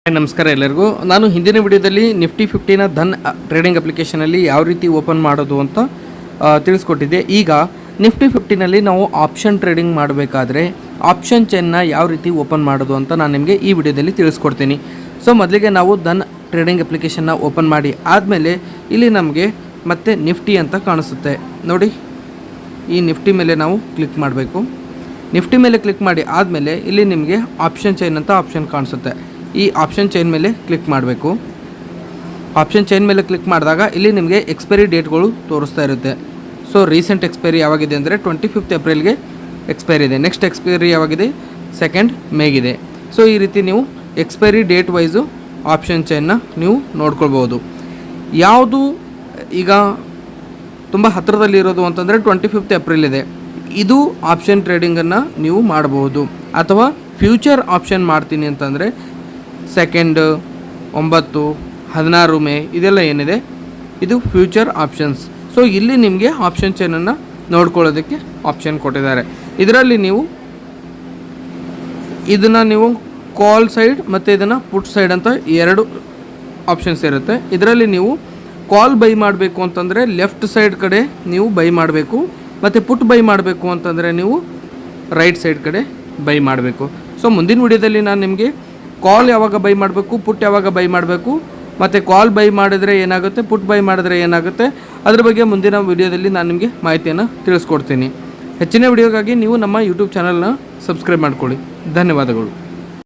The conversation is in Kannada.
ನಮಸ್ಕಾರ ಎಲ್ಲರಿಗೂ. ನಾನು ಹಿಂದಿನ ವಿಡಿಯೋದಲ್ಲಿ ನಿಫ್ಟಿ 50ನ ಧನ್ ಟ್ರೇಡಿಂಗ್ ಅಪ್ಲಿಕೇಶನಲ್ಲಿ ಯಾವ ರೀತಿ ಓಪನ್ ಮಾಡೋದು ಅಂತ ತಿಳಿಸ್ಕೊಟ್ಟಿದ್ದೆ. ಈಗ ನಿಫ್ಟಿ 50ನಲ್ಲಿ ನಾವು ಆಪ್ಷನ್ ಟ್ರೇಡಿಂಗ್ ಮಾಡಬೇಕಾದ್ರೆ ಆಪ್ಷನ್ ಚೈನ್ನ ಯಾವ ರೀತಿ ಓಪನ್ ಮಾಡೋದು ಅಂತ ನಾನು ನಿಮಗೆ ಈ ವಿಡಿಯೋದಲ್ಲಿ ತಿಳಿಸ್ಕೊಡ್ತೀನಿ. ಸೊ ಮೊದಲಿಗೆ ನಾವು ಧನ್ ಟ್ರೇಡಿಂಗ್ ಅಪ್ಲಿಕೇಶನ್ನ ಓಪನ್ ಮಾಡಿ ಆದಮೇಲೆ ಇಲ್ಲಿ ನಮಗೆ ಮತ್ತೆ ನಿಫ್ಟಿ ಅಂತ ಕಾಣಿಸುತ್ತೆ ನೋಡಿ. ಈ ನಿಫ್ಟಿ ಮೇಲೆ ನಾವು ಕ್ಲಿಕ್ ಮಾಡಬೇಕು. ನಿಫ್ಟಿ ಮೇಲೆ ಕ್ಲಿಕ್ ಮಾಡಿ ಆದಮೇಲೆ ಇಲ್ಲಿ ನಿಮಗೆ ಆಪ್ಷನ್ ಚೈನ್ ಅಂತ ಆಪ್ಷನ್ ಕಾಣಿಸುತ್ತೆ. ಈ ಆಪ್ಷನ್ ಚೈನ್ ಮೇಲೆ ಕ್ಲಿಕ್ ಮಾಡಬೇಕು. ಆಪ್ಷನ್ ಚೈನ್ ಮೇಲೆ ಕ್ಲಿಕ್ ಮಾಡಿದಾಗ ಇಲ್ಲಿ ನಿಮಗೆ ಎಕ್ಸ್ಪೈರಿ ಡೇಟ್ಗಳು ತೋರಿಸ್ತಾ ಇರುತ್ತೆ. ಸೊ ರೀಸೆಂಟ್ ಎಕ್ಸ್ಪೈರಿ ಯಾವಾಗಿದೆ ಅಂದರೆ 25 ಏಪ್ರಿಲ್ಗೆ ಎಕ್ಸ್ಪೈರಿ ಇದೆ. ನೆಕ್ಸ್ಟ್ ಎಕ್ಸ್ಪೈರಿ ಯಾವಾಗಿದೆ 2 ಮೇಗಿದೆ. ಸೊ ಈ ರೀತಿ ನೀವು ಎಕ್ಸ್ಪೈರಿ ಡೇಟ್ ವೈಸು ಆಪ್ಷನ್ ಚೈನ್ನ ನೀವು ನೋಡ್ಕೊಳ್ಬೋದು. ಯಾವುದು ಈಗ ತುಂಬ ಹತ್ತಿರದಲ್ಲಿರೋದು ಅಂತಂದರೆ 25 ಏಪ್ರಿಲ್ ಇದೆ. ಇದು ಆಪ್ಷನ್ ಟ್ರೇಡಿಂಗನ್ನು ನೀವು ಮಾಡಬಹುದು. ಅಥವಾ ಫ್ಯೂಚರ್ ಆಪ್ಷನ್ ಮಾಡ್ತೀನಿ ಅಂತಂದರೆ 2, 9, 16 ಮೇ ಇದೆಲ್ಲ ಏನಿದೆ ಇದು ಫ್ಯೂಚರ್ ಆಪ್ಷನ್ಸ್. ಸೊ ಇಲ್ಲಿ ನಿಮಗೆ ಆಪ್ಷನ್ ಚೈನನ್ನು ನೋಡ್ಕೊಳ್ಳೋದಕ್ಕೆ ಆಪ್ಷನ್ ಕೊಟ್ಟಿದ್ದಾರೆ. ಇದರಲ್ಲಿ ನೀವು ಕಾಲ್ ಸೈಡ್ ಮತ್ತು ಇದನ್ನು ಪುಟ್ ಸೈಡ್ ಅಂತ 2 ಆಪ್ಷನ್ಸ್ ಇರುತ್ತೆ. ಇದರಲ್ಲಿ ನೀವು ಕಾಲ್ ಬೈ ಮಾಡಬೇಕು ಅಂತಂದರೆ ಲೆಫ್ಟ್ ಸೈಡ್ ಕಡೆ ನೀವು ಬೈ ಮಾಡಬೇಕು, ಮತ್ತು ಪುಟ್ ಬೈ ಮಾಡಬೇಕು ಅಂತಂದರೆ ನೀವು ರೈಟ್ ಸೈಡ್ ಕಡೆ ಬೈ ಮಾಡಬೇಕು. ಸೊ ಮುಂದಿನ ವಿಡಿಯೋದಲ್ಲಿ ನಾನು ನಿಮಗೆ ಕಾಲ್ ಯಾವಾಗ ಬೈ ಮಾಡಬೇಕು, ಪುಟ್ ಯಾವಾಗ ಬೈ ಮಾಡಬೇಕು, ಮತ್ತು ಕಾಲ್ ಬೈ ಮಾಡಿದರೆ ಏನಾಗುತ್ತೆ, ಪುಟ್ ಬೈ ಮಾಡಿದ್ರೆ ಏನಾಗುತ್ತೆ, ಅದ್ರ ಬಗ್ಗೆ ಮುಂದಿನ ವಿಡಿಯೋದಲ್ಲಿ ನಾನು ನಿಮಗೆ ಮಾಹಿತಿಯನ್ನು ತಿಳಿಸ್ಕೊಡ್ತೀನಿ. ಹೆಚ್ಚಿನ ವಿಡಿಯೋಗಾಗಿ ನೀವು ನಮ್ಮ ಯೂಟ್ಯೂಬ್ ಚಾನಲ್ನ ಸಬ್ಸ್ಕ್ರೈಬ್ ಮಾಡ್ಕೊಳ್ಳಿ. ಧನ್ಯವಾದಗಳು.